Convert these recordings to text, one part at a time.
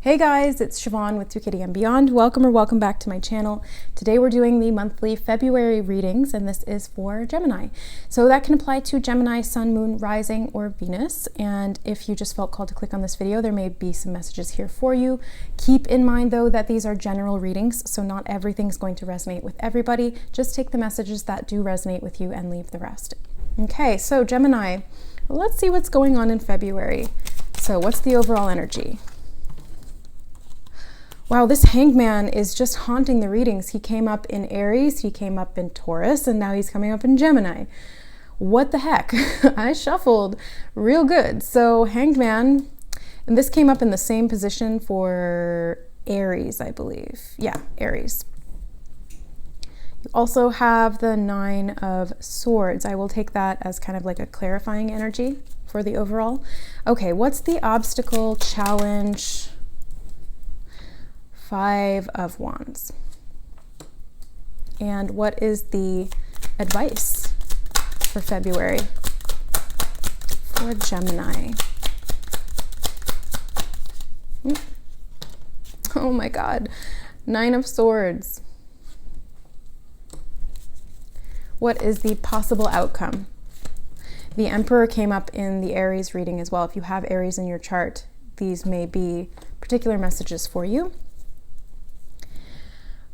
Hey guys, it's Siobhan with 2Kitty and Beyond. Welcome back to my channel. Today we're doing the monthly February readings, and this is for Gemini. So that can apply to Gemini, Sun, Moon, Rising, or Venus. And if you just felt called to click on this video, there may be some messages here for you. Keep in mind though that these are general readings, so not everything's going to resonate with everybody. Just take the messages that do resonate with you and leave the rest. Okay, so Gemini, let's see what's going on in February. So what's the overall energy? Wow, this hangman is just haunting the readings. He came up in Aries, he came up in Taurus, and now he's coming up in Gemini. What the heck? I shuffled real good. So hangman, and this came up in the same position for Aries, I believe. Yeah, Aries. You also have the Nine of Swords. I will take that as kind of like a clarifying energy for the overall. Okay, what's the obstacle, challenge? Five of Wands. And what is the advice for February for Gemini? Oh my God, Nine of Swords. What is the possible outcome? The Emperor came up in the Aries reading as well. If you have Aries in your chart, these may be particular messages for you.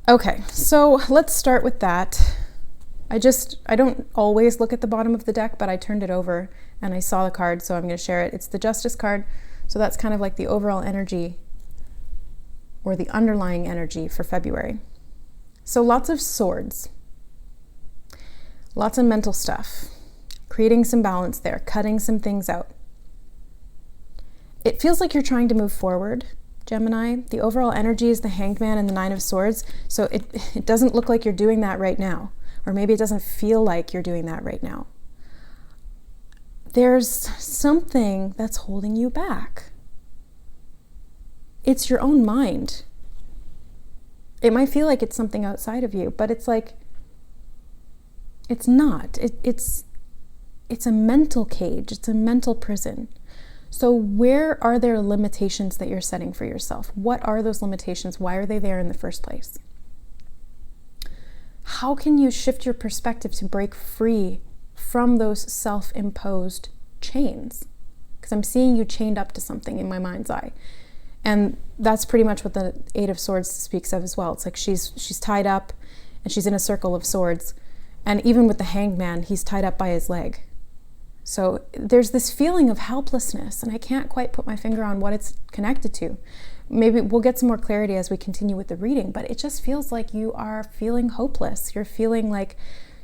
Okay, so let's start with that. I don't always look at the bottom of the deck, but I turned it over and I saw the card, so I'm going to share it. It's the Justice card, so that's kind of like the overall energy or the underlying energy for February. So lots of swords, lots of mental stuff, creating some balance there, cutting some things out. It feels like you're trying to move forward, Gemini. The overall energy is the Hangman and the Nine of Swords, so it doesn't look like you're doing that right now, or maybe it doesn't feel like you're doing that right now. There's something that's holding you back. It's your own mind. It might feel like it's something outside of you, but it's like, it's not. It's a mental cage. It's a mental prison. So where are there limitations that you're setting for yourself? What are those limitations? Why are they there in the first place? How can you shift your perspective to break free from those self-imposed chains? Because I'm seeing you chained up to something in my mind's eye. And that's pretty much what the Eight of Swords speaks of as well. It's like she's tied up and she's in a circle of swords. And even with the Hangman, he's tied up by his leg. So there's this feeling of helplessness, and I can't quite put my finger on what it's connected to. Maybe we'll get some more clarity as we continue with the reading, but it just feels like you are feeling hopeless. You're feeling like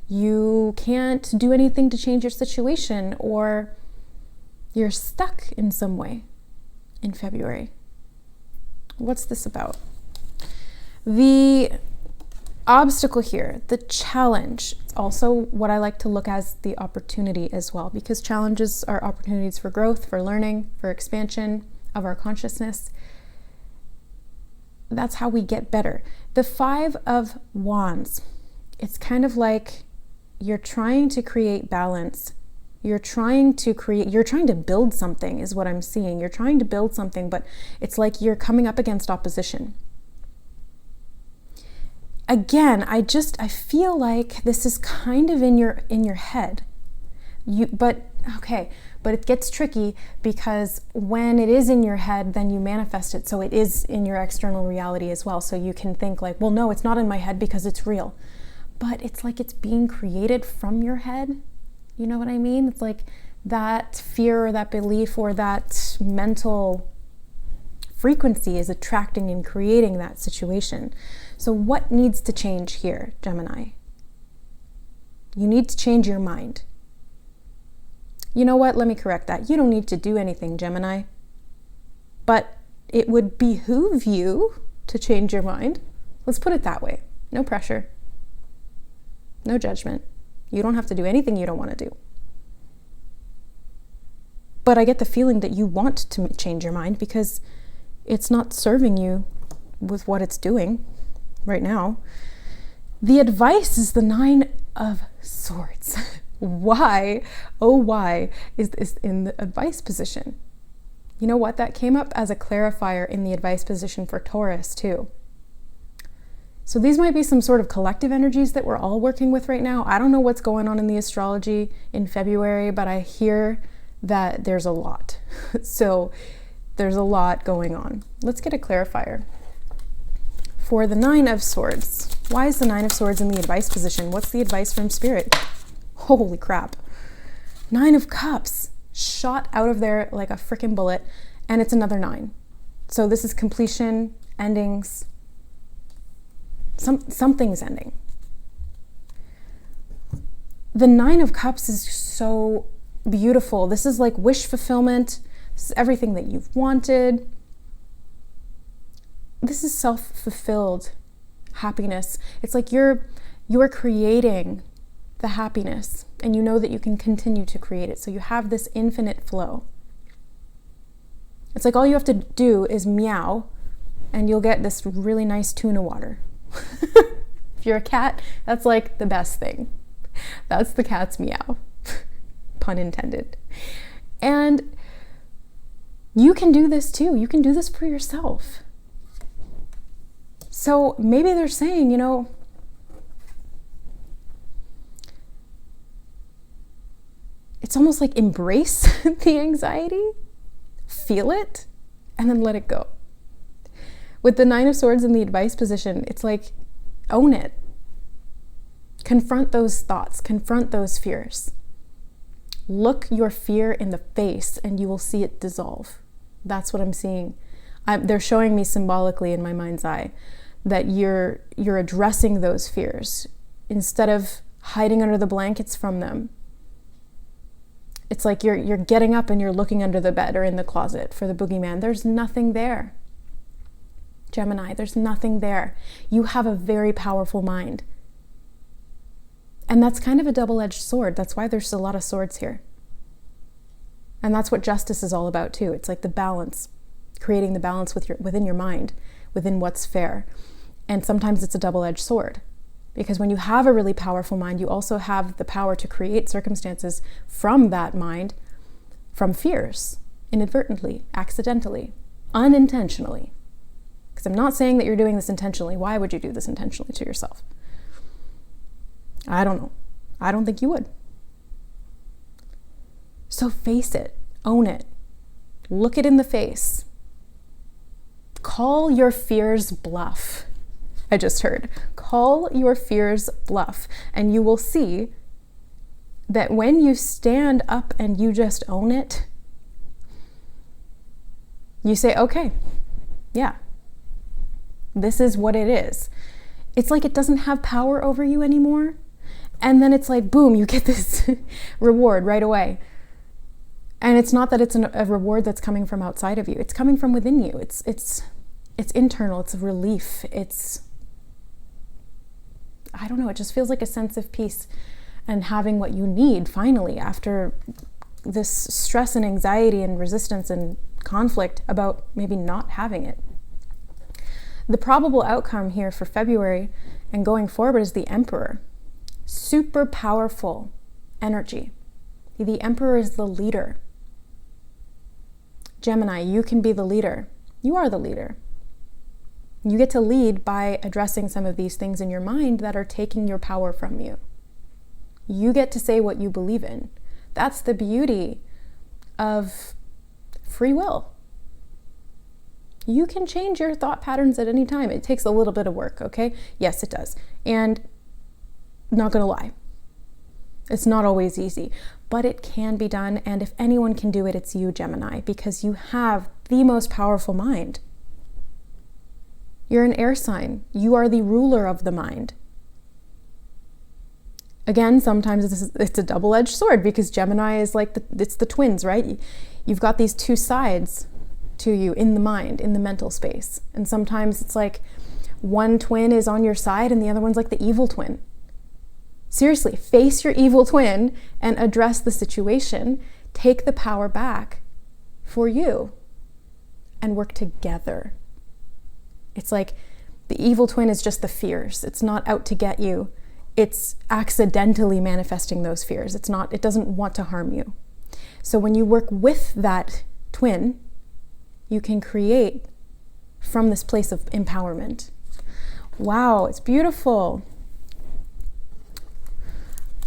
you can't do anything to change your situation, or you're stuck in some way in February. What's this about? The obstacle here, the challenge, it's also what I like to look as the opportunity as well, because challenges are opportunities for growth, for learning, for expansion of our consciousness. That's how we get better. The Five of Wands, it's kind of like you're trying to create balance. You're trying to build something is what I'm seeing. You're trying to build something, but it's like you're coming up against opposition. Again, I feel like this is kind of in your head. But it gets tricky because when it is in your head, then you manifest it. So it is in your external reality as well. So you can think like, well, no, it's not in my head because it's real. But it's like it's being created from your head. You know what I mean? It's like that fear or that belief or that mental frequency is attracting and creating that situation. So what needs to change here, Gemini? You need to change your mind. You know what? Let me correct that. You don't need to do anything, Gemini. But it would behoove you to change your mind. Let's put it that way. No pressure. No judgment. You don't have to do anything you don't want to do. But I get the feeling that you want to change your mind because it's not serving you with what it's doing right now. The advice is the Nine of Swords. Why, oh why, is this in the advice position? You know what? That came up as a clarifier in the advice position for Taurus too. So these might be some sort of collective energies that we're all working with right now. I don't know what's going on in the astrology in February, but I hear that there's a lot. So there's a lot going on. Let's get a clarifier. For the Nine of Swords. Why is the Nine of Swords in the advice position? What's the advice from Spirit? Holy crap. Nine of Cups. Shot out of there like a freaking bullet, and it's another 9. So this is completion, endings. Something's ending. The Nine of Cups is so beautiful. This is like wish fulfillment. This is everything that you've wanted. This is self-fulfilled happiness. It's like you're creating the happiness, and you know that you can continue to create it. So you have this infinite flow. It's like all you have to do is meow, and you'll get this really nice tuna water. If you're a cat, that's like the best thing. That's the cat's meow. Pun intended. And you can do this too. You can do this for yourself. So maybe they're saying, it's almost like embrace the anxiety, feel it, and then let it go. With the Nine of Swords in the advice position, it's like, own it. Confront those thoughts, confront those fears. Look your fear in the face and you will see it dissolve. That's what I'm seeing. They're showing me symbolically in my mind's eye that you're addressing those fears instead of hiding under the blankets from them. It's like you're getting up and you're looking under the bed or in the closet for the boogeyman. There's nothing there. Gemini, there's nothing there. You have a very powerful mind. And that's kind of a double-edged sword. That's why there's a lot of swords here. And that's what justice is all about too. It's like the balance, creating the balance within your mind, within what's fair. And sometimes it's a double-edged sword. Because when you have a really powerful mind, you also have the power to create circumstances from that mind, from fears, inadvertently, accidentally, unintentionally. Because I'm not saying that you're doing this intentionally. Why would you do this intentionally to yourself? I don't know. I don't think you would. So face it, own it, look it in the face. Call your fears bluff. I just heard. Call your fears bluff, and you will see that when you stand up and you just own it, you say, okay, yeah, this is what it is. It's like it doesn't have power over you anymore. And then it's like, boom, you get this reward right away. And it's not that it's a reward that's coming from outside of you. It's coming from within you. It's internal. It's a relief. I don't know, it just feels like a sense of peace and having what you need finally after this stress and anxiety and resistance and conflict about maybe not having it. The probable outcome here for February and going forward is the Emperor. Super powerful energy. The Emperor is the leader. Gemini, you can be the leader. You are the leader. You get to lead by addressing some of these things in your mind that are taking your power from you. You get to say what you believe in. That's the beauty of free will. You can change your thought patterns at any time. It takes a little bit of work, okay? Yes, it does. And not gonna lie, it's not always easy, but it can be done. And if anyone can do it, it's you, Gemini, because you have the most powerful mind. You're an air sign. You are the ruler of the mind. Again, sometimes it's a double-edged sword because Gemini is like it's the twins, right? You've got these two sides to you in the mind, in the mental space. And sometimes it's like one twin is on your side and the other one's like the evil twin. Seriously, face your evil twin and address the situation. Take the power back for you and work together. It's like the evil twin is just the fears. It's not out to get you. It's accidentally manifesting those fears. It doesn't want to harm you. So when you work with that twin, you can create from this place of empowerment. Wow, it's beautiful.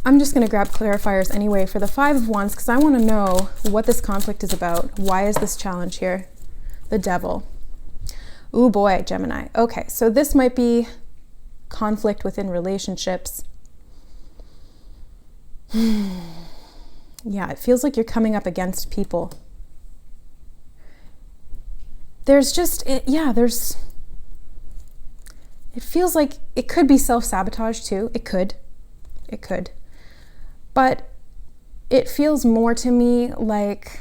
I'm just going to grab clarifiers anyway for the Five of Wands because I want to know what this conflict is about. Why is this challenge here? The Devil. Ooh boy, Gemini. Okay, so this might be conflict within relationships. Yeah, it feels like you're coming up against people. There's just, it feels like it could be self-sabotage too. It could. But it feels more to me like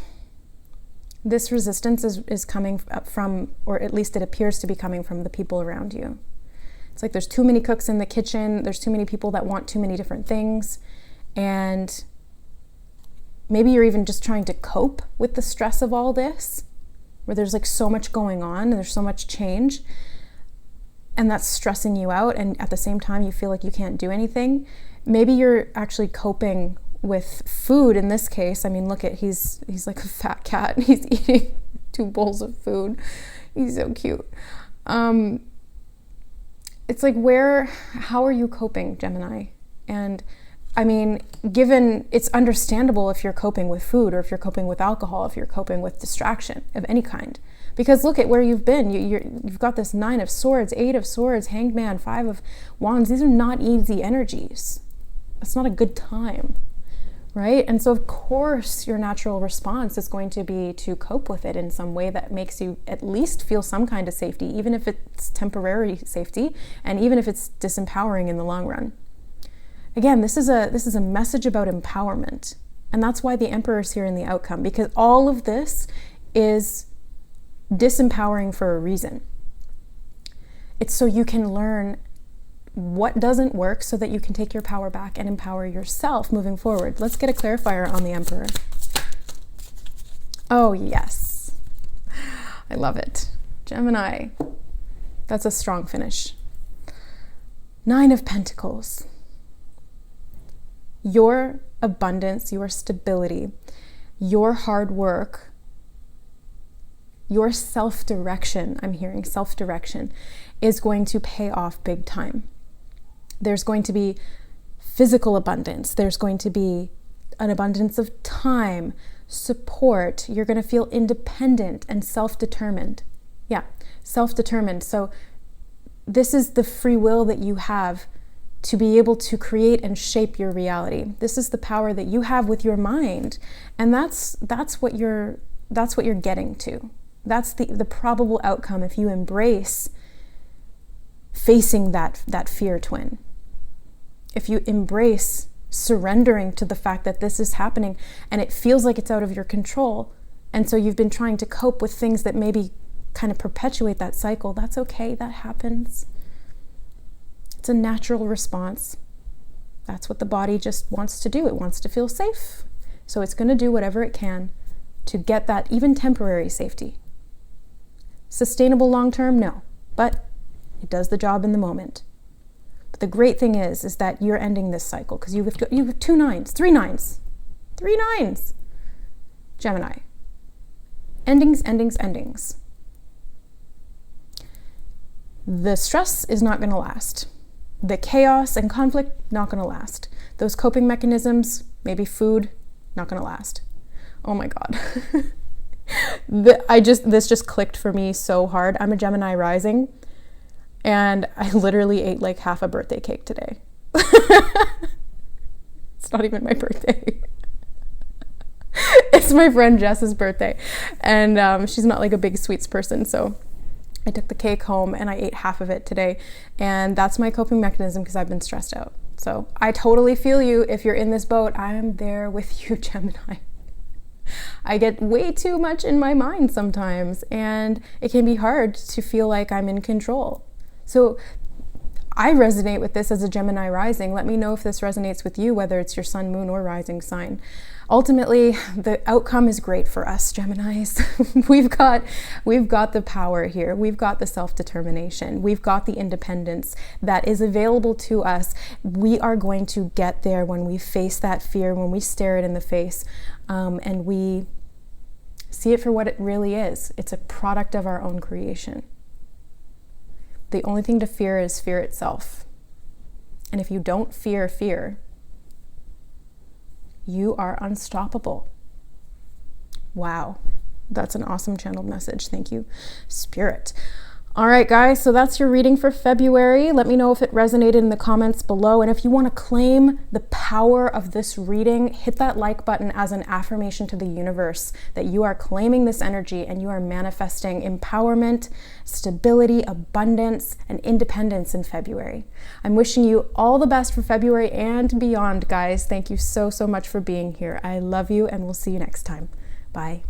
this resistance is coming up from, or at least it appears to be coming from the people around you. It's like there's too many cooks in the kitchen. There's too many people that want too many different things. And maybe you're even just trying to cope with the stress of all this, where there's like so much going on and there's so much change, and that's stressing you out, and at the same time you feel like you can't do anything. Maybe you're actually coping with food in this case. I mean, look at, he's like a fat cat. He's eating 2 bowls of food. He's so cute. It's like, how are you coping, Gemini? And I mean, given, it's understandable if you're coping with food, or if you're coping with alcohol, if you're coping with distraction of any kind. Because look at where you've been. You've got this 9 of Swords, 8 of Swords, Hanged Man, 5 of Wands. These are not easy energies. It's not a good time, right? And so of course your natural response is going to be to cope with it in some way that makes you at least feel some kind of safety, even if it's temporary safety, and even if it's disempowering in the long run. Again, this is a message about empowerment. And that's why the Emperor is here in the outcome, because all of this is disempowering for a reason. It's so you can learn what doesn't work so that you can take your power back and empower yourself moving forward. Let's get a clarifier on the Emperor. Oh, yes. I love it. Gemini. That's a strong finish. 9 of Pentacles. Your abundance, your stability, your hard work, your self-direction, I'm hearing self-direction, is going to pay off big time. There's going to be physical abundance. There's going to be an abundance of time, support. You're going to feel independent and self-determined. Yeah, self-determined. So this is the free will that you have to be able to create and shape your reality. This is the power that you have with your mind. And that's what you're getting to. That's the probable outcome if you embrace facing that fear twin. If you embrace surrendering to the fact that this is happening and it feels like it's out of your control, and so you've been trying to cope with things that maybe kind of perpetuate that cycle, that's okay, that happens. It's a natural response. That's what the body just wants to do. It wants to feel safe. So it's going to do whatever it can to get that even temporary safety. Sustainable long-term? No. But it does the job in the moment. But the great thing is that you're ending this cycle because you have 2 9s, 3 9s. 3 9s. Gemini. Endings, endings, endings. The stress is not going to last. The chaos and conflict, not going to last. Those coping mechanisms, maybe food, not going to last. Oh my God. This just clicked for me so hard. I'm a Gemini rising, and I literally ate like half a birthday cake today. It's not even my birthday. It's my friend Jess's birthday, and she's not like a big sweets person, so I took the cake home and I ate half of it today, and that's my coping mechanism because I've been stressed out. So I totally feel you. If you're in this boat, I am there with you, Gemini. I get way too much in my mind sometimes, and it can be hard to feel like I'm in control. So I resonate with this as a Gemini rising. Let me know if this resonates with you, whether it's your sun, moon, or rising sign. Ultimately, the outcome is great for us, Geminis. We've got the power here. We've got the self-determination. We've got the independence that is available to us. We are going to get there when we face that fear, when we stare it in the face, and we See it for what it really is. It's a product of our own creation. The only thing to fear is fear itself. And if you don't fear fear, you are unstoppable. Wow. That's an awesome channeled message. Thank you, Spirit. All right, guys, so that's your reading for February. Let me know if it resonated in the comments below. And if you want to claim the power of this reading, hit that like button as an affirmation to the universe that you are claiming this energy and you are manifesting empowerment, stability, abundance, and independence in February. I'm wishing you all the best for February and beyond, guys. Thank you so, so much for being here. I love you, and we'll see you next time. Bye.